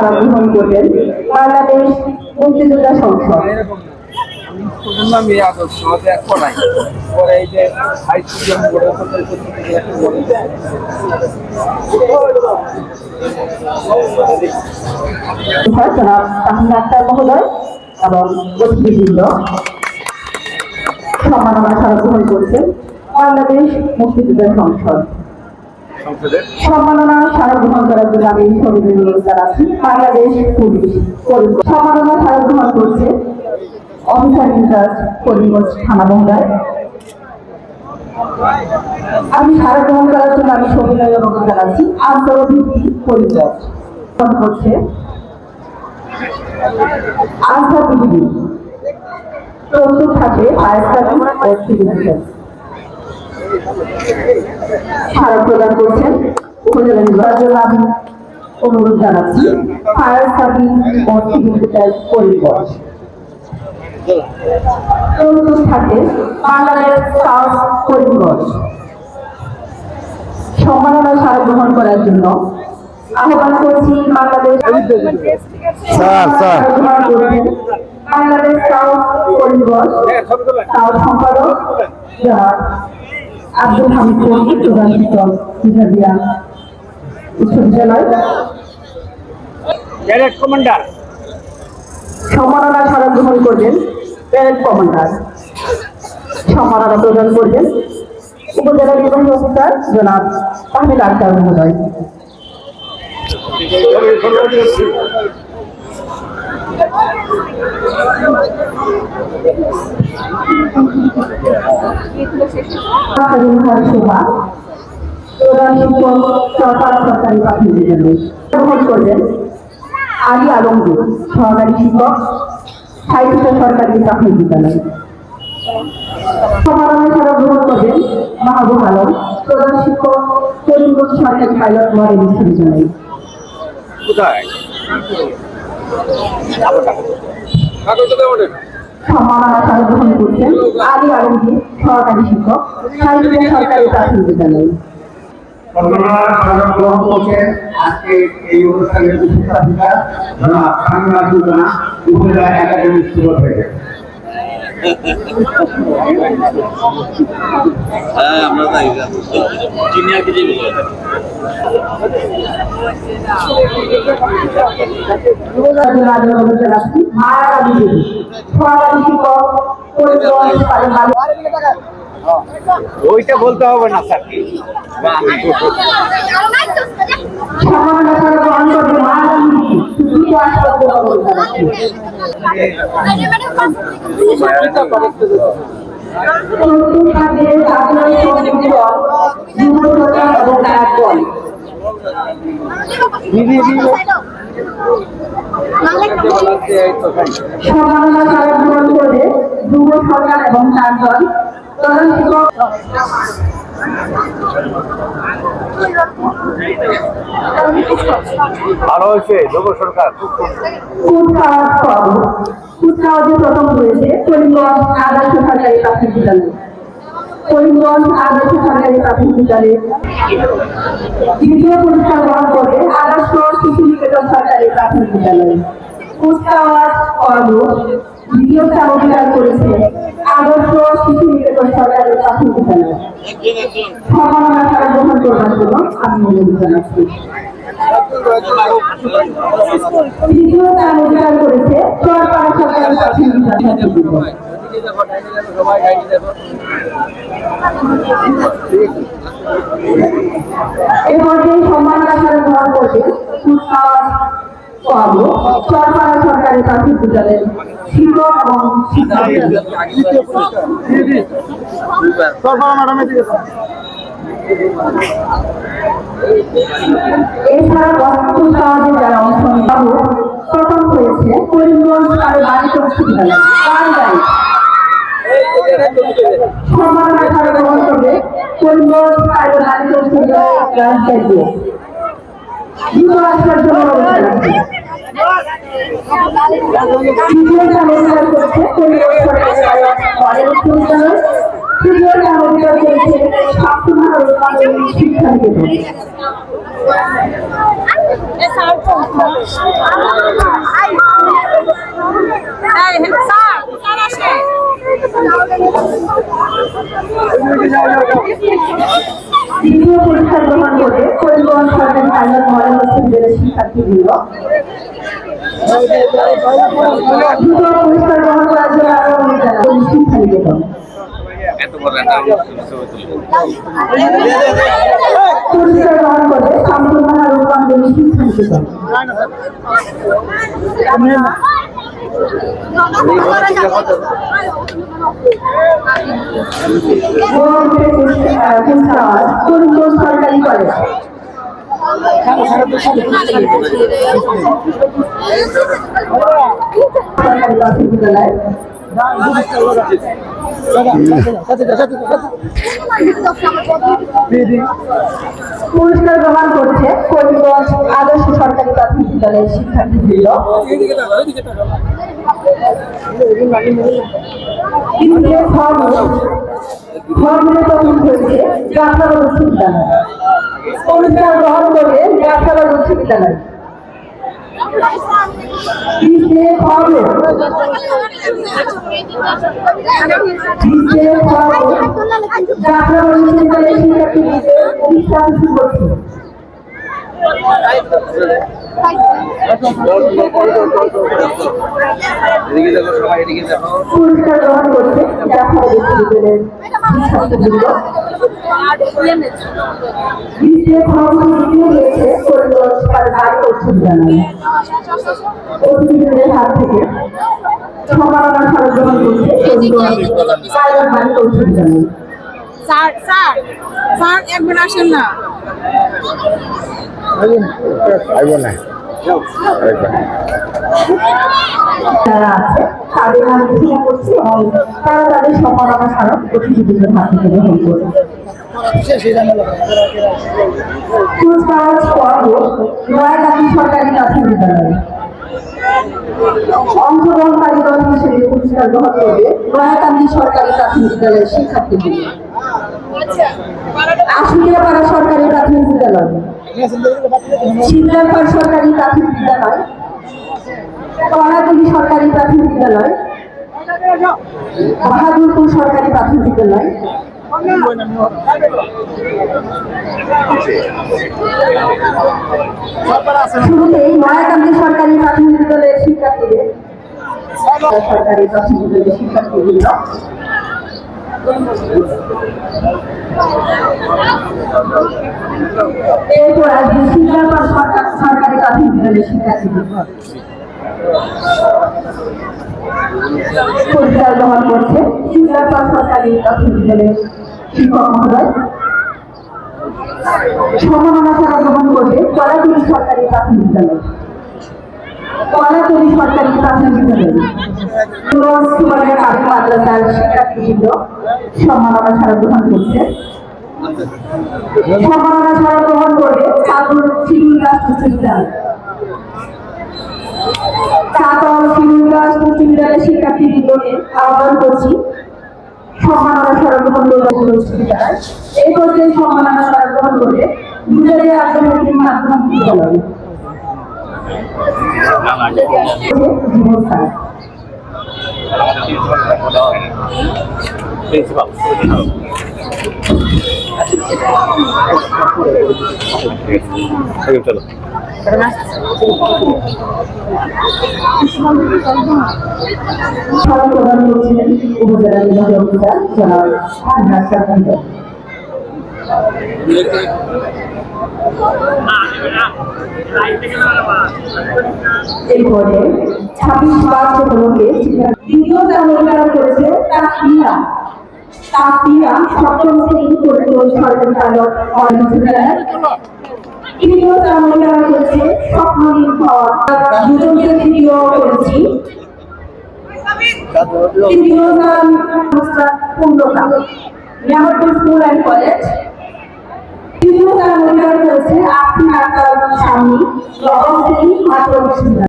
স্মারক গ্রহণ করবেন বাংলাদেশ মুক্তিযোদ্ধা সংসদ। জনাব তাহমিদ আক্তার মহোদয় এবং অতিথিবৃন্দ সম্মাননা স্মারক গ্রহণ করছেন বাংলাদেশ মুক্তিযোদ্ধা সংসদ। সম্মাননা স্মারক গ্রহণ করার জন্য আমি সবিনয় অনুরোধ জানাচ্ছি বাংলাদেশ পুলিশ। সম্মাননা স্মারক গ্রহণ করছে অফিসার ইনচার্জ করিমগঞ্জ থানা মহোদয়। আমি স্মারক গ্রহণ করার জন্য আমি সবিনয় অনুরোধ জানাচ্ছি আন্তর্ভিত্তি করিমগঞ্জ করছে আনসার বিধি প্রস্তুত থাকে ফায়ার সার্ভিস ও সিভিল ডিফেন্স। স্মারক প্রদান করছেন উপজেলা নির্বাচনের জন্য আমি অনুরোধ জানাচ্ছি ফায়ার সার্ভিস ও সিভিল ডিফেন্স করিমগঞ্জ। প্রস্তুত থাকে বাংলাদেশ স্কাউট করিমগঞ্জ। সম্মাননা স্মারক গ্রহণ করার জন্য আহ্বান করছি বাংলাদেশ বাংলাদেশ স্কাউট করিমগঞ্জ স্কাউট সম্পাদক জনাব আব্দুল হামিদ চৌধুরী, প্রধান শিক্ষক বিভাগীয় উচ্চ বিদ্যালয়। সম্মাননা স্মারক গ্রহণ করবেন প্যারেড কমান্ডার। সম্মাননা প্রদান করবেন উপজেলা নির্বাহী অফিসার জনাব তাহমিদ আক্তার মহোদয়। প্রধান শিক্ষক সরকারি প্রাথমিক বিদ্যালয় গ্রহণ করবেন আলী আলমগীর, সহকারী শিক্ষক সাহিত্য সরকারি প্রাথমিক বিদ্যালয়। সম্মাননা স্মারক গ্রহণ করবেন মাহবুব আলম, প্রধান শিক্ষক করিমগঞ্জ সরকারি পাইলট মডেল বিশ্ববিদ্যালয়। সম্মাননা স্মারক গ্রহণ করছেন আলী আলমগীর, সহকারী শিক্ষক সাহিত্য সরকারি প্রাথমিক বিদ্যালয়। গ্রহণ করছেন আজকে এই অনুষ্ঠানের বিশিষ্টাধিকার জনাব শামিমা সুলতানা, উপজেলা একাডেমিক স্কুল থেকে। ওইটা বলতে হবে না স্যার কি সম্মাননা স্মারক গ্রহণ করে যুব সরকার এবং তার দল প্রধান শিক্ষক। ভালো হয়েছে যুব সরকার কুচকাওয়াজে প্রথম হয়েছে করিমগঞ্জ আদর্শ সরকারি প্রাথমিক বিদ্যালয়। করিমগঞ্জ আদর্শ সরকারি প্রাথমিক বিদ্যালয়ে দ্বিতীয় পুরস্কার গ্রহণ করে আদর্শ শিশু নিকেতন সরকারি প্রাথমিক বিদ্যালয়। কুচকাওয়াজ পর্ব দ্বিতীয় স্থান অধিকার করেছে আদর্শ শিশু নিকেতন সরকারি প্রাথমিক বিদ্যালয়। সম্মাননা স্মারক গ্রহণ করবার জন্য আমি অনুরোধ জানাচ্ছি। তৃতীয় স্থান অধিকার করেছে চরপাড়া সরকারি প্রাথমিক বিদ্যালয়। এ পর্যায়ে সম্মাননা স্মারক গ্রহণ করবে চরপাড়া সরকারি প্রাথমিক বিদ্যালয়ের শিক্ষক এবং এছাড়া কুচকাওয়াজে যারা অংশ নেব প্রথম হয়েছে করিমগঞ্জ বালিকা উচ্চ বিদ্যালয়। সম্মাননা স্মারক গ্রহণ করবে করিমগঞ্জ বালিকা উচ্চ বিদ্যালয়। দ্বিতীয় আসবার জন্য তৃতীয় স্থান অধিকার করেছে করিমগঞ্জ সরকারি মডেল উচ্চ বিদ্যালয়। তৃতীয় স্থান অধিকার করেছে শিক্ষা নিকেতন। দ্বিতীয় পরীক্ষা গ্রহণ করে করিমগঞ্জ সরকারি কারিগরি মডেল বিদ্যালয়ের শিক্ষার্থীবৃন্দ দ্রুত পরীক্ষা গ্রহণ করার জন্য আগ্রহ জানান শিক্ষা নিকেতন। পরীক্ষা গ্রহণ করে সম্পূর্ণ রূপান্তর শিক্ষা নিকেতন। করিমগঞ্জ সরকারি কলেজ সরকারি প্রাথমিক বিদ্যালয় পুরস্কার গ্রহণ করছে করিমগঞ্জ আদর্শ সরকারি প্রাথমিক বিদ্যালয়ের শিক্ষার্থীবৃন্দ। প্রথম হয়েছে যাত্রাবাদ উচ্চ বিদ্যালয়। পুরস্কার গ্রহণ করে যাত্রাবাদ উচ্চ বিদ্যালয়। যাত্রাবাদ উচ্চ বিদ্যালয়ের শিক্ষার্থীবৃন্দের পরীক্ষা শুরু করছে। পুরস্কার গ্রহণ করছে যাত্রাবাদ উচ্চ বিদ্যালয়ের শিক্ষার্থীবৃন্দ। রয়েছে করিমগঞ্জ সরকারি উচ্চ বিদ্যালয়। অতিথিদের হাত থেকে সম্মাননা স্মারক গ্রহণ করছে করিমগঞ্জ সরকারি উচ্চ বিদ্যালয়। স্যার স্যার স্যার একবার আসেন না। যারা আছে তাদের নাম ঘোষণা করছে এবং তারা তাদের সম্মাননা স্মারক অতিথিদের হাত থেকে গ্রহণ করবে। পুরস্কার পর্ব নয়াকান্দি সরকারি প্রাথমিক বিদ্যালয়। অংশগ্রহণকারী দল হিসেবে পুরস্কার গ্রহণ করবে নয়াকান্দি সরকারি প্রাথমিক বিদ্যালয়ের শিক্ষার্থীদের। আশুলিয়াপাড়া সরকারি প্রাথমিক বিদ্যালয়, শিবলারপাড় সরকারি প্রাথমিক বিদ্যালয়, কলাতলী সরকারি প্রাথমিক বিদ্যালয়, বাহাদুরপুর সরকারি প্রাথমিক বিদ্যালয়, শুরুতেই নয়াকান্দি সরকারি প্রাথমিক বিদ্যালয়ের শিক্ষার্থীদের সরকারি প্রাথমিক বিদ্যালয়ের শিক্ষার্থীবৃন্দ। এরপর আসবে শিবলারপাড় সরকারি প্রাথমিক বিদ্যালয়ের শিক্ষার্থীবৃন্দ। পুরস্কার গ্রহণ করছে শিবলারপাড় সরকারি প্রাথমিক বিদ্যালয়ের শিক্ষক মহোদয়। সম্মাননা স্মারক গ্রহণ করবে কলাতলী সরকারি প্রাথমিক বিদ্যালয়। কলাতলী সরকারি প্রাথমিক বিদ্যালয় মাদ্রাসার শিক্ষার্থীবৃন্দ সম্মাননা স্মারক গ্রহণ করছে। সম্মাননা স্মারক গ্রহণ করবে চাঁদল শিডিউল কাস্ট উচ্চ বিদ্যালয়। চাঁদল শিডিউল কাস্ট উচ্চ বিদ্যালয়ের শিক্ষার্থীবৃন্দকে আহ্বান করছি সম্মাননা স্মারক গ্রহণ করবে উচ্চ বিদ্যালয়। এই পর্যায়ে সম্মাননা স্মারক গ্রহণ করবে গুজরাটের আন্তর্জাতিক মাধ্যমিক বিদ্যালয়। জীবন স্যার চলো স্মারক প্রদান করছিলেন উপজেলা নির্বাহী অফিসার জনাব নাসির আহমেদ। এরপরে 26/5 উপলক্ষে দ্বিতীয় তালিকা করেছে তাসফিয়া সপ্তম শ্রেণী করিমগঞ্জ সরকারি কারিগরি বিদ্যালয়। তৃতীয় তালিকা করেছে স্বপ্ননীল হওয়া দুজনকে তৃতীয় করেছি। তৃতীয় নাম পূর্ণতা মেহরপুর স্কুল অ্যান্ড কলেজ। তৃতীয় তালিকা করেছে আফরিন আক্তার স্বামী নবম শ্রেণী মাধ্যমিক বিদ্যালয়।